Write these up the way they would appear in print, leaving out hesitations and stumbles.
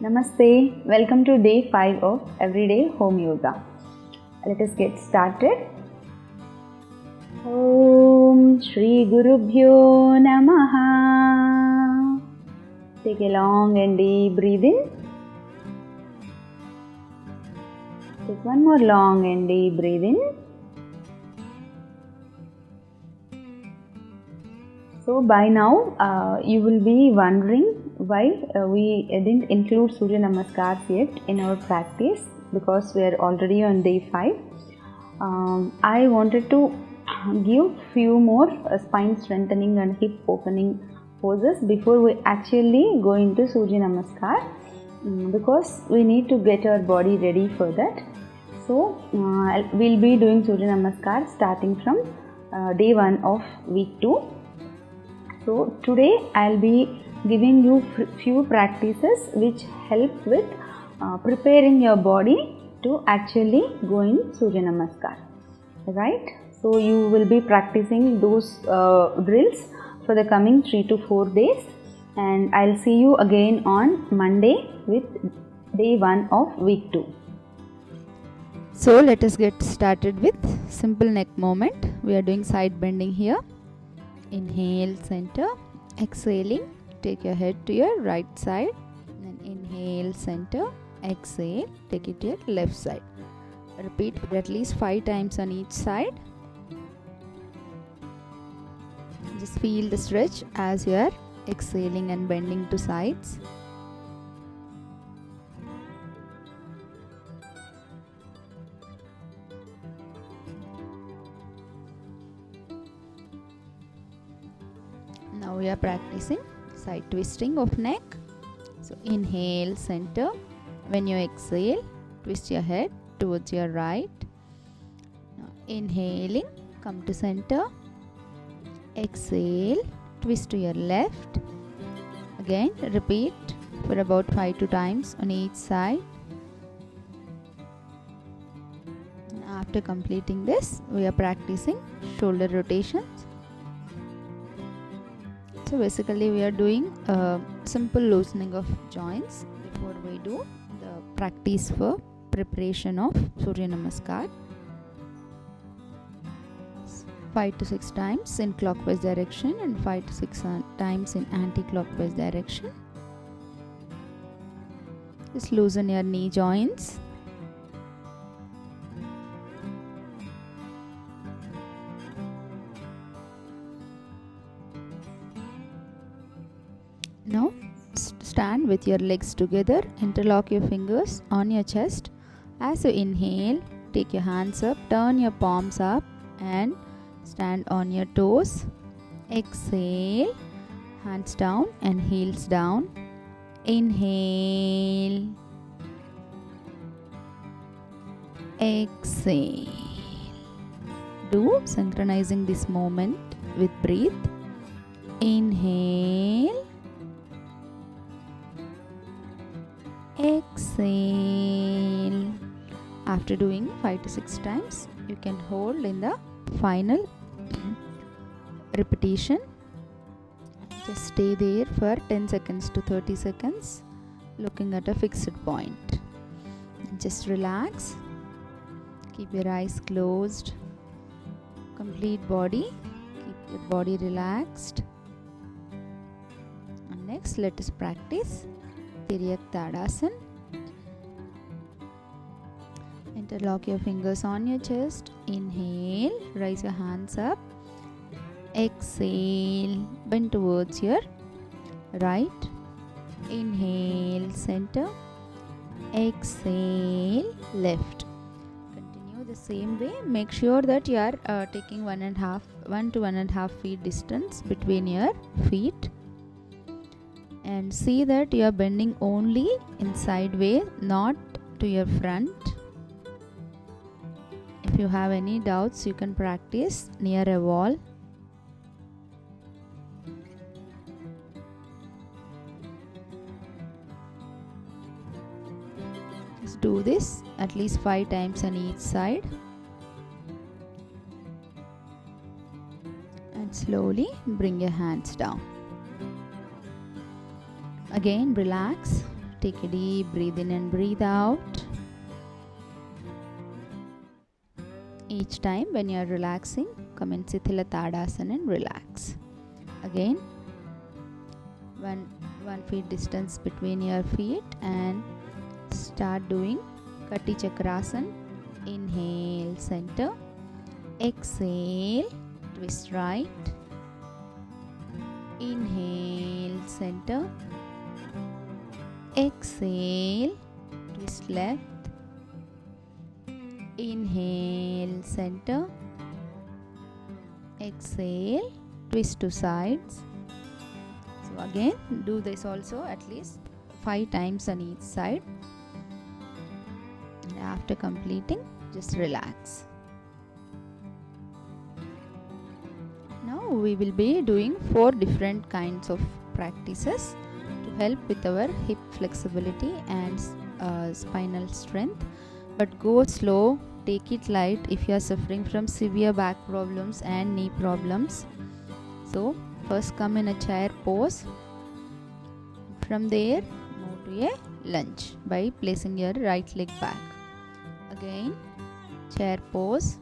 Namaste, welcome to day 5 of Everyday Home Yoga. Let us get started. Om Shri Gurubhyo Namaha. Take a long and deep breath in. Take one more long and deep breath in. So by now you will be wondering why we didn't include Surya Namaskars yet in our practice, because we are already on day 5. I wanted to give few more spine strengthening and hip opening poses before we actually go into Surya Namaskar, because we need to get our body ready for that. So we'll be doing Surya Namaskar starting from day 1 of week 2. So today I'll be giving you few practices which help with preparing your body to actually go in Surya Namaskar. Right? So you will be practicing those drills for the coming 3 to 4 days, and I'll see you again on Monday with day 1 of week 2. So let us get started with simple neck movement. We are doing side bending here. Inhale, center. Exhaling, take your head to your right side. Then inhale, center. Exhale, take it to your left side. Repeat at least 5 times on each side. Just feel the stretch as you are exhaling and bending to sides. Now we are practicing side twisting of neck. So inhale, center. When you exhale, twist your head towards your right. Now inhaling, come to center. Exhale, twist to your left. Again, repeat for about 5 times on each side. And after completing this, we are practicing shoulder rotations. So basically we are doing a simple loosening of joints before we do the practice for preparation of Surya Namaskar. 5 to 6 times in clockwise direction and 5 to 6 times in anti-clockwise direction. Just loosen your knee joints. Now stand with your legs together, interlock your fingers on your chest. As you inhale, take your hands up, turn your palms up and stand on your toes. Exhale, hands down and heels down. Inhale. Exhale. Do synchronizing this movement with breath. Inhale. Exhale. After doing 5 to 6 times, you can hold in the final repetition. Just stay there for 10 seconds to 30 seconds, looking at a fixed point. Just relax. Keep your eyes closed. Complete body. Keep your body relaxed. And next, let us practice Tiryak Tadasana. Interlock your fingers on your chest. Inhale, raise your hands up. Exhale, bend towards your right. Inhale, center. Exhale, left. Continue the same way. Make sure that you are taking 1 to 1.5 feet distance between your feet. And see that you are bending only in sideways, not to your front. If you have any doubts, you can practice near a wall. Just do this at least 5 times on each side. And slowly bring your hands down. Again, relax. Take a deep breathe in and breathe out. Each time when you are relaxing, come in Sithila Tadasana and relax. Again, one feet distance between your feet and start doing Kati Chakrasana. Inhale, center. Exhale, twist right. Inhale, center. Exhale, twist left. Inhale, center. Exhale, twist to sides. So again, do this also at least 5 times on each side. And after completing, just relax. Now we will be doing 4 different kinds of practices to help with our hip flexibility and spinal strength. But go slow, take it light if you are suffering from severe back problems and knee problems. So first come in a chair pose. From there move to a lunge by placing your right leg back. Again chair pose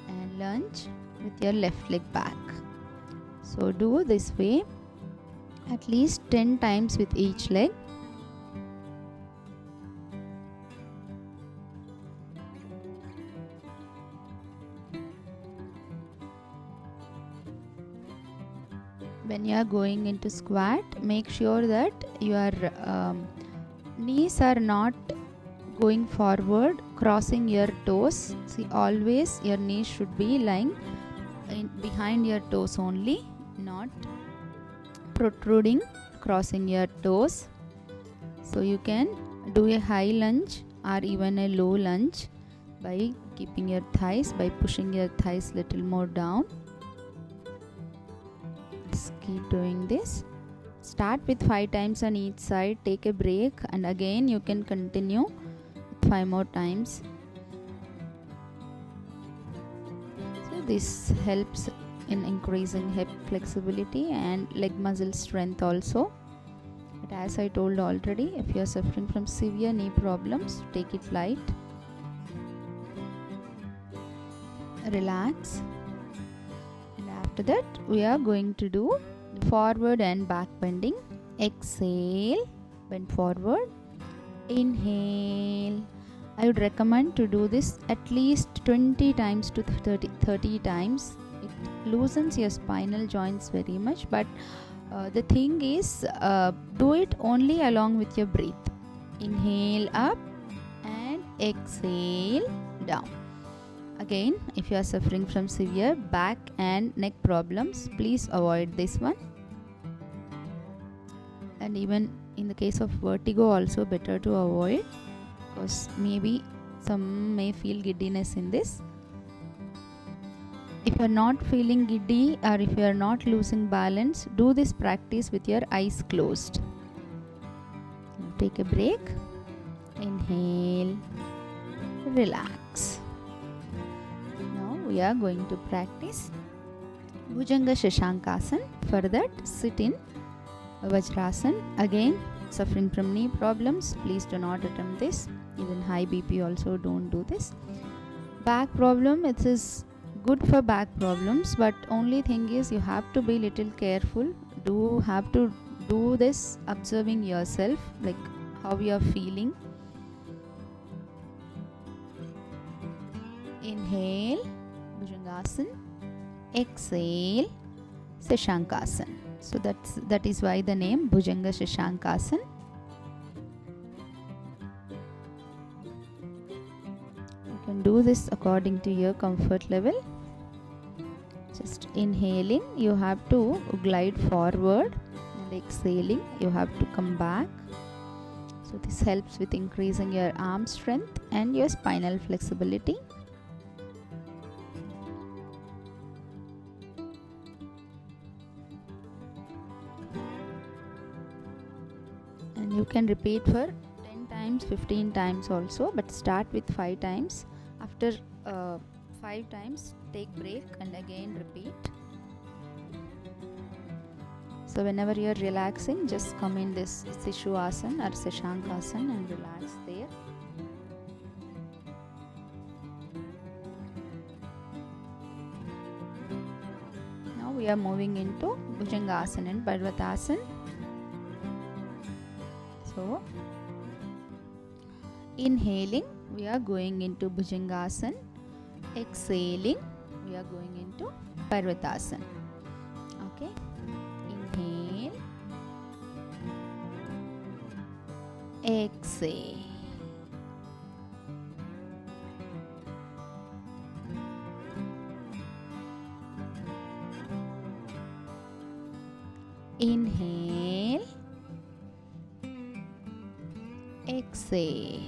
and lunge with your left leg back. So do this way at least 10 times with each leg. When you are going into squat, make sure that your knees are not going forward, crossing your toes. See, always your knees should be lying behind your toes only, not protruding, crossing your toes. So you can do a high lunge or even a low lunge by keeping your thighs, by pushing your thighs little more down. Just keep doing this. Start with 5 times on each side, take a break, and again you can continue with 5 more times. So this helps in increasing hip flexibility and leg muscle strength also. But as I told already, if you are suffering from severe knee problems, take it light. Relax. And after that, we are going to do forward and back bending. Exhale, bend forward. Inhale. I would recommend to do this at least 20 times to 30 times. It loosens your spinal joints very much, but the thing is, do it only along with your breath. Inhale up and exhale down. Again, if you are suffering from severe back and neck problems, please avoid this one. And even in the case of vertigo also better to avoid, because maybe some may feel giddiness in this. If you are not feeling giddy or if you are not losing balance, do this practice with your eyes closed. Take a break. Inhale. Relax. Now we are going to practice Bhujanga Shashankasana. For that, sit in Vajrasana. Again, suffering from knee problems, please do not attempt this. Even high BP also don't do this. Back problem, it is good for back problems, but only thing is you have to be little careful. Do have to do this observing yourself, like how you are feeling. Inhale, Bhujangasana. Exhale, Shashankasana. So that is why the name Bhujanga Shashankasana. You can do this according to your comfort level. Just inhaling, you have to glide forward, and exhaling, you have to come back. So this helps with increasing your arm strength and your spinal flexibility. And you can repeat for 10 times, 15 times also, but start with 5 times. After 5 times, take break and again repeat. So whenever you are relaxing, just come in this Sishuasana or Sashankasana and relax there. Now we are moving into Bhujangasana and Parvatasana. So inhaling, we are going into Bhujangasana. Exhaling, we are going into Parvatasana. Okay. Inhale, exhale. Inhale, exhale.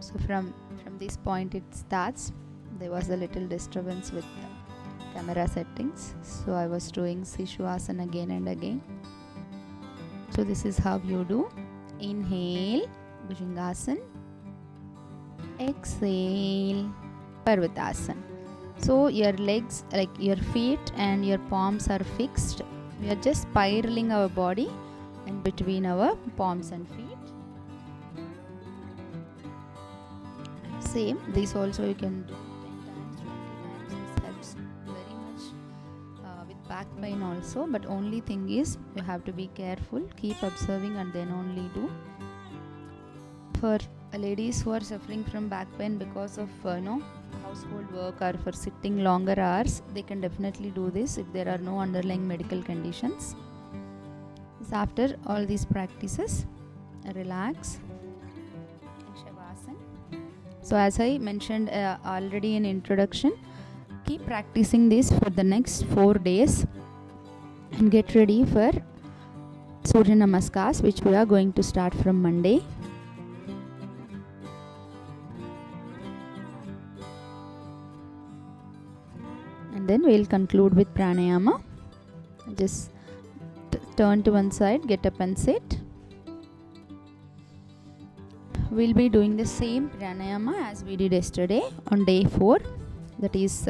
So from this point it starts. There was a little disturbance with the camera settings, so I was doing Sishuasana again and again. So this is how you do. Inhale, Bhujangasana. Exhale, Parvatasana. So your legs, like your feet and your palms are fixed. We are just spiraling our body in between our palms and feet. Same, this also you can do 10 times, 20 times. This helps very much with back pain also, but only thing is you have to be careful, keep observing and then only do. For ladies who are suffering from back pain because of household work or for sitting longer hours, they can definitely do this if there are no underlying medical conditions. So after all these practices, relax. So as I mentioned already in introduction, keep practicing this for the next 4 days and get ready for Surya Namaskars, which we are going to start from Monday. And then we'll conclude with pranayama. Just turn to one side, get up and sit. We'll be doing the same pranayama as we did yesterday on day 4. That is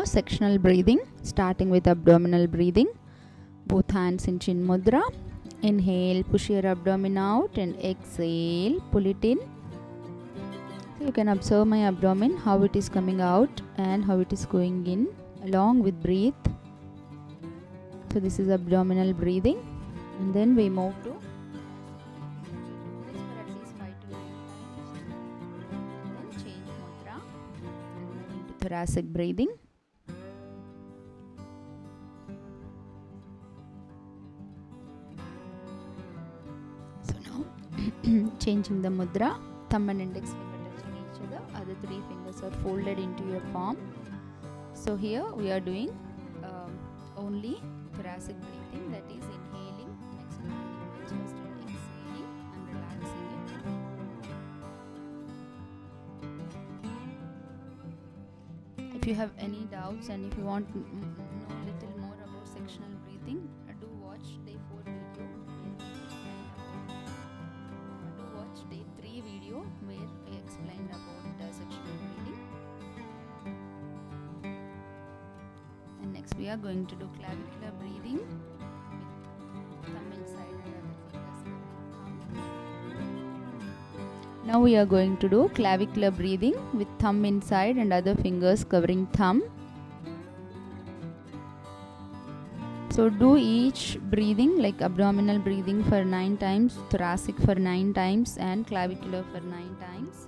sectional breathing, starting with abdominal breathing. Both hands in Chin Mudra. Inhale, push your abdomen out, and exhale, pull it in. So you can observe my abdomen, how it is coming out and how it is going in along with breathe. So this is abdominal breathing, and then we move to thoracic breathing. So now changing the mudra, thumb and index finger touching each other, other 3 fingers are folded into your palm. So here we are doing only thoracic breathing, that is inhaling, expanding my chest and exhaling and relaxing it. If you have any doubts and if you want to know a little more about sectional breathing, do watch day 4 video. Do watch day 3 video where I explained about sectional breathing. And next we are going to do clavicular breathing with thumb inside and other fingers. Now we are going to do clavicular breathing with thumb inside and other fingers covering thumb. So do each breathing, like abdominal breathing for 9 times, thoracic for 9 times and clavicular for 9 times.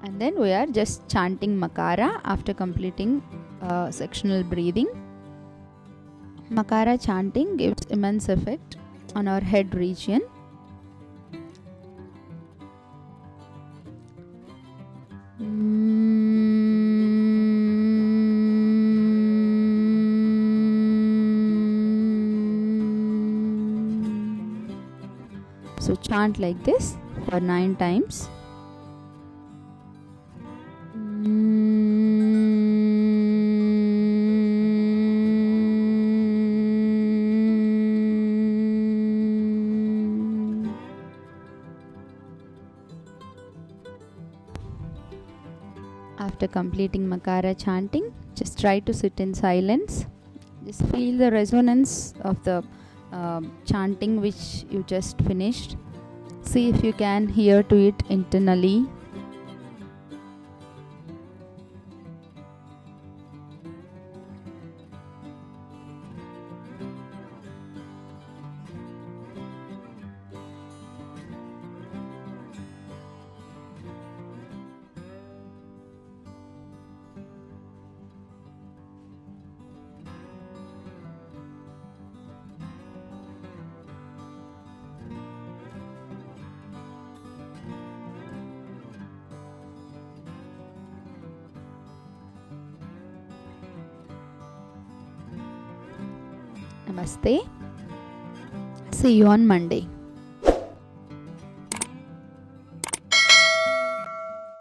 And then we are just chanting Makara after completing sectional breathing. Makara chanting gives immense effect on our head region. So chant like this for 9 times. After completing Makara chanting, just try to sit in silence. Just feel the resonance of the chanting which you just finished. See if you can hear to it internally. Namaste. See you on Monday.